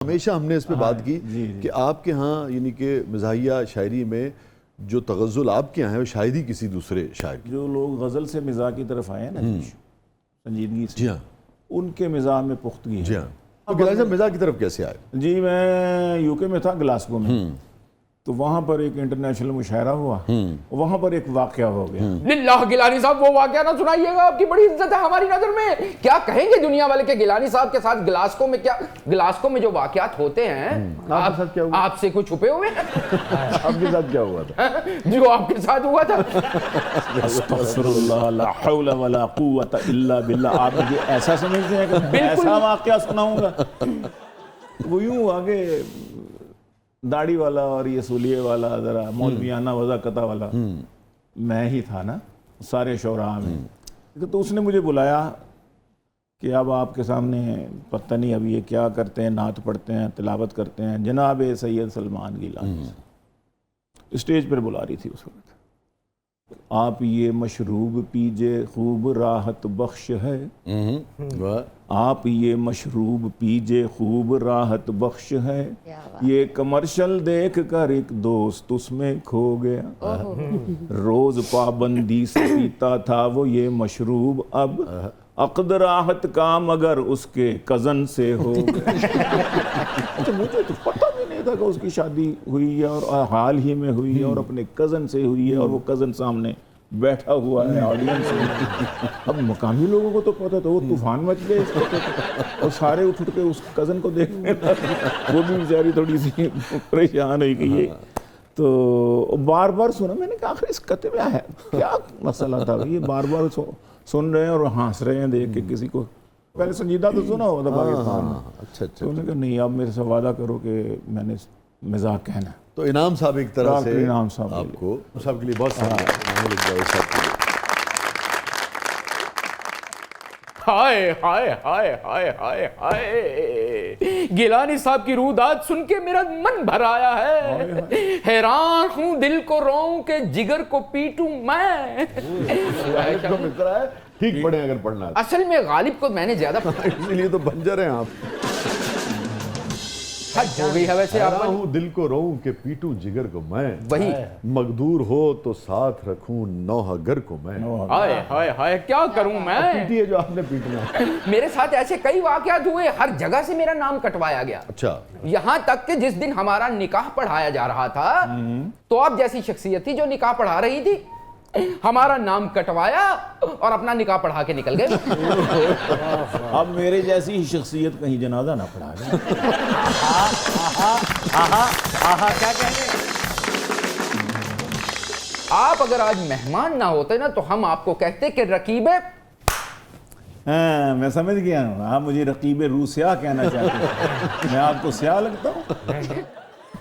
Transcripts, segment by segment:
हमेशा हमने इस पे बात की कि आपके यहाँ यानी कि मज़ाहिया शायरी में जो तगज़ुल आपके यहाँ है वो शायद ही किसी दूसरे शायर की। जो लोग गज़ल से मिज़ाह की तरफ आए हैं ना संजीदगी से, जी हाँ, उनके मिज़ाह में पुख्तगी जी है। हाँ। तो गिलानी साहब मिज़ाह की तरफ कैसे आए? जी, मैं यूके में था, ग्लासगो में, तो वहाँ पर एक इंटरनेशनल मुशायरा हुआ, वहाँ पर एक वाक़या हो गया। लिल्लाह गिलानी साहब वो वाक़या ना सुनाइएगा, आपकी बड़ी इज्जत है हमारी नज़र में। क्या कहेंगे दुनिया वाले के गिलानी साहब के साथ ग्लासगो में, क्या ग्लासगो में जो वाक़यात होते हैं आपके साथ क्या हुआ? आपसे कुछ छुपे हुए हैं? आपके साथ क्या हुआ था? जो आपके साथ हुआ था। अस्तग़फिरुल्लाह, ला हौला वला कुव्वता इल्ला बिल्लाह। आप मुझे ऐसा समझते हैं कि मैं ऐसा वाक़या सुनाऊंगा? वो यूं आगे दाढ़ी वाला और ये सूलिये वाला जरा मौलवियाना वज़ाकता वाला मैं ही था ना सारे शोरा में। तो उसने मुझे बुलाया कि अब आपके सामने पता नहीं अब ये क्या करते हैं, नात पढ़ते हैं, तिलावत करते हैं, जनाब सैयद सलमान गिलानी स्टेज पर बुला रही थी उस वक्त। आप ये मशरूब पीजिए खूब राहत बख्श है, आप ये मशरूब पीजिए खूब राहत बख्श है, ये कमर्शियल देख कर एक दोस्त उसमें खो गया, रोज पाबंदी से पीता था वो ये मशरूब, अब अक़द राहत का मगर उसके कज़न से हो गया। तो मुझे तो पता भी नहीं था कि उसकी शादी हुई है और हाल ही में हुई है और अपने कज़न से हुई है और वो कज़न सामने बैठा हुआ है ऑडियंस में। अब मकामी लोगों को तो पता था, वो तूफान मच गए और सारे उठ के उस कज़न को देखने लगे। वो भी बेचारी थोड़ी सी परेशान हुई कि ये तो बार बार सुना। मैंने कहा आखिर इस कते में है क्या मसला था? ये बार बार सुन रहे हैं और हंस रहे हैं देख के किसी को। पहले संजीदा तो सुना हुआ था पाकिस्तान में। अच्छा अच्छा। तो उन्होंने कहा नहीं, आप मेरे से वादा करो कि मैंने मज़ाक कहना। तो इनाम साहब एक तरह से इनाम साहब आपको साहब के लिए बहुत सारा इनाम लग जाए साहब के लिए। हाय हाय हाय हाय हाय हाय, गिलानी साहब की रूदात सुन के मेरा मन भर आया है। हैरान हूँ दिल को रोऊं के जिगर को पीटूं मैं। ठीक पढ़े अगर पढ़ना है। असल में गालिब को मैंने ज्यादा इसीलिए तो बंजर हैं आप। हो गई है वैसे आप। हूँ दिल को रोऊं के पीटूं जिगर को मैं, वही मकदूर हो तो साथ रखूं नौहगर को मैं। हाय हाय हाय, क्या करूं मैं? पीटी है जो आपने पीटना है। मेरे साथ ऐसे कई वाकयात हुए, हर जगह से मेरा नाम कटवाया गया। अच्छा। यहाँ तक कि जिस दिन हमारा निकाह पढ़ाया जा रहा था तो आप जैसी शख्सियत थी जो निकाह पढ़ा रही थी, हमारा नाम कटवाया और अपना निकाह पढ़ा के निकल गए। अब मेरे जैसी ही शख्सियत कहीं जनाजा ना पढ़ा गया। क्या कहेंगे आप? अगर आज मेहमान ना होते ना तो हम आपको कहते कि रकीबे। हाँ, मैं समझ गया हूँ, आप मुझे रकीबे रूसिया कहना चाहते हैं। मैं आपको स्याह लगता हूँ।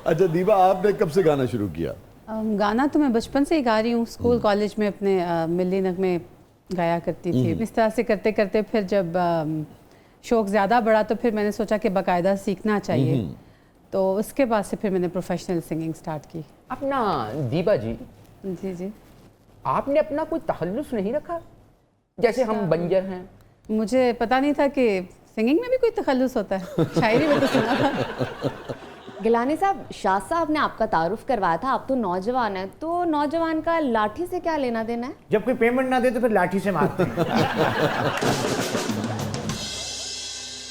अच्छा दीबा, आपने कब से गाना शुरू किया? गाना तो मैं बचपन से ही गा रही हूँ। स्कूल कॉलेज में अपने मिली नगमे गाया करती थी। इस तरह से करते करते फिर जब शौक़ ज़्यादा बढ़ा तो फिर मैंने सोचा कि बाकायदा सीखना चाहिए। तो उसके बाद से फिर मैंने प्रोफेशनल सिंगिंग स्टार्ट की। अपना दीबा जी, जी जी, आपने अपना कोई तखल्लुस नहीं रखा जैसे हम बंजर हैं? मुझे पता नहीं था कि सिंगिंग में भी कोई तखल्लुस होता है। शायरी में तो सुना था। गिलानी साहब, शाह साहब ने आपका तारुफ करवाया था, आप तो नौजवान हैं, तो नौजवान का लाठी से क्या लेना देना है? जब कोई पेमेंट ना दे तो फिर लाठी से मारते हैं।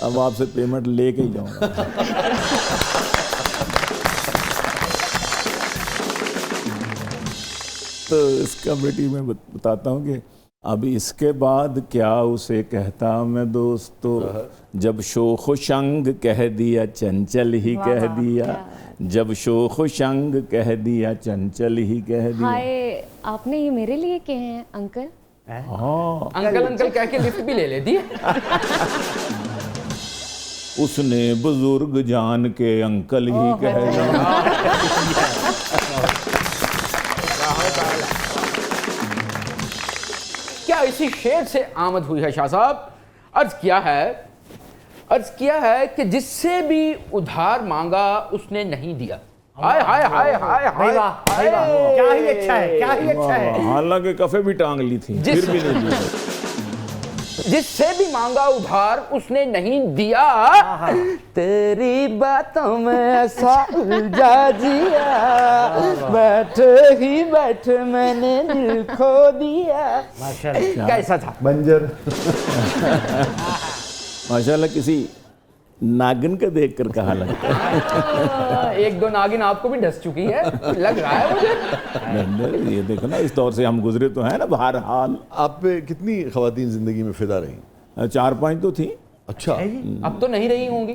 अब आपसे पेमेंट लेके ही जाऊंगा। तो इस कमेटी में बताता हूँ कि अब इसके बाद क्या उसे कहता मैं दोस्तों, जब शोख शंग कह दिया चंचल ही कह दिया, जब शोख शंग कह दिया चंचल ही कह दिया। हाय, आपने ये मेरे लिए कहे हैं अंकल? हाँ, अंकल अंकल कह के लिफ्ट भी ले लेती है। उसने बुजुर्ग जान के अंकल ही कह दिया। क्या इसी शेर से आमद हुई है शाह साहब? अर्ज किया है कि जिससे भी उधार मांगा उसने नहीं दिया। हाय हाय हाय हाय हाय, क्या ही अच्छा है, क्या ही अच्छा है। हालांकि कफे भी टांग ली थी, फिर भी नहीं दिया। जिससे भी मांगा उधार उसने नहीं दिया, तेरी बातों में ऐसा उलझा जिया, बैठ ही बैठ मैंने दिल खो दिया। माशाल्लाह। कैसा था? बंजर। माशाल्लाह किसी नागिन का देखकर कहा लगता है। एक दो नागिन आपको भी डस चुकी है लग रहा है मुझे। नहीं, ये देखो ना, इस दौर से हम गुजरे तो हैं ना बहरहाल। आप पे कितनी खवातीन जिंदगी में फिदा रही? 4-5 तो थी। अच्छा। अब तो नहीं रही होंगी।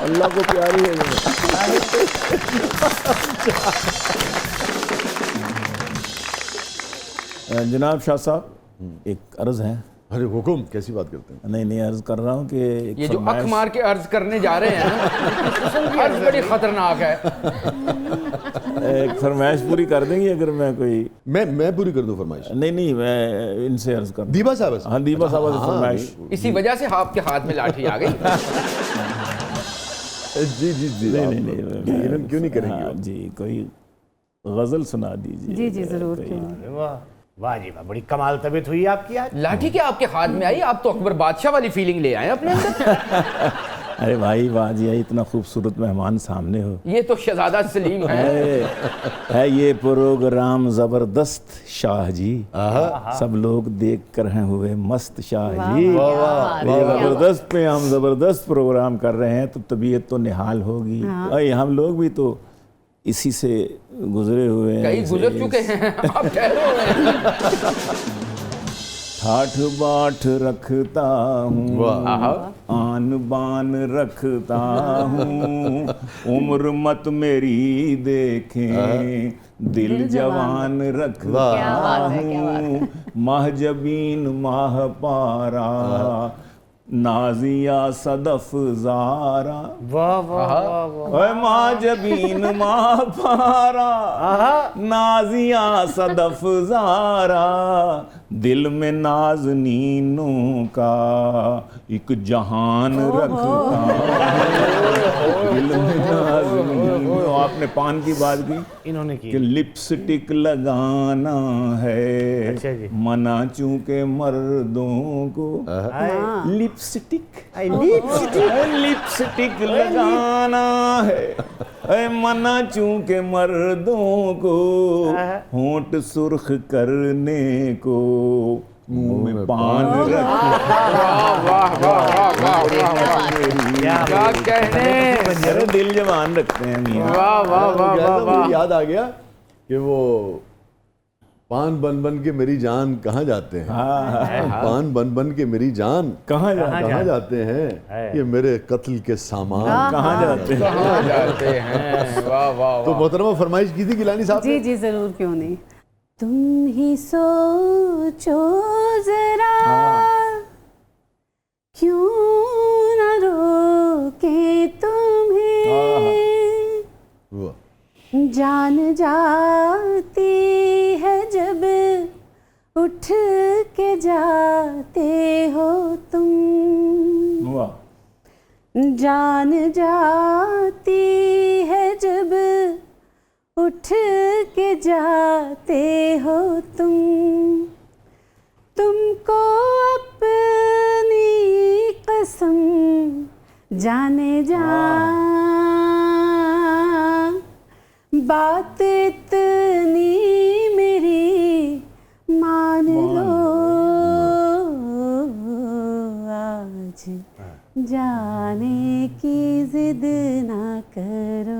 अल्लाह को प्यारी है वो। जनाब शाह साहब, एक अर्ज है। अरे हुकुम, कैसी बात करते हैं? नहीं, अर्ज कर रहा हूँ कि एक ये जो अख फरमाइश- मार के अर्ज करने जा रहे हैं अर्ज बड़ी खतरनाक है। एक फरमाइश पूरी कर देंगी अगर मैं कोई। मैं पूरी कर दूं फरमाइश? नहीं, मैं इनसे अर्ज कर दूं। दीबा साहब? हाँ, दीबा साहब से फरमाइश। इसी वजह से आपके हाथ में लाठी आ गई। जी जी जी। नहीं, यकीनन क्यों नहीं करेंगे? हाँ जी, कोई गजल सुना दीजिए। जी जी ज़रूर। कोई- वाह वाह जी वाह, बड़ी कमाल तबीयत हुई आपकी आज। लाठी क्या आपके हाथ में आई? आप तो अकबर बादशाह वाली फीलिंग ले आए अपने अंदर। अरे भाई वाह जी, इतना खूबसूरत मेहमान सामने हो। ये तो शहजादा सलीम है। है ये प्रोग्राम जबरदस्त शाह जी, सब लोग देख कर हैं हुए मस्त शाह जी। ये जबरदस्त पे हम जबरदस्त प्रोग्राम कर रहे हैं तो तबीयत तो निहाल होगी। भाई हम लोग भी तो इसी से गुजरे हुए हैं। कई गुजर चुके हैं, आप ठहरे हुए हैं। ठाठ बाट रखता हूँ, आन बान रखता हूँ, उम्र मत मेरी देखे, दिल जवान रखता हूँ, माह जबीन माह पारा, नाजिया सदफ जारा। वाह वाह वाह वाह। माँ जबीन माँ पारा, नाजिया सदफ जारा, दिल में नाज़नीनों का एक जहान रखता हूँ। दिल में नाज़नीनों। आपने पान की बात की, इन्होंने की। कि लिपस्टिक लगाना है अच्छा जी। मना चूंकि मर्दों को। लिपस्टिक लिपस्टिक लगाना है मना चूंकि मर्दों को, होंठ सुर्ख करने को, मुंह में पान क्या कहने। अरे दिल जवान रखते हैं मियां। वाह वाह वाह वाह वाह। मुझे याद आ गया कि वो पान बन बन के मेरी जान कहाँ जाते हैं? पान बन बन के मेरी जान कहाँ कहाँ जाते हैं? ये मेरे कत्ल के सामान कहाँ जाते हैं? कहाँ जाते हैं? वाह वाह तो वाह। मोहतरमा फरमाइश की थी गिलानी साहब जी ने? जी ज़रूर, क्यों नहीं। तुम ही सोचो जरा, क्यों न रोके तुम्हें, वाह। जान जाती है जब उठ के जाते हो तुम, वाह। जान जाती है जब उठ के जाते हो तुमको अपनी कसम जाने जा, बात इतनी मेरी मान लो, आज जाने की जिद ना करो।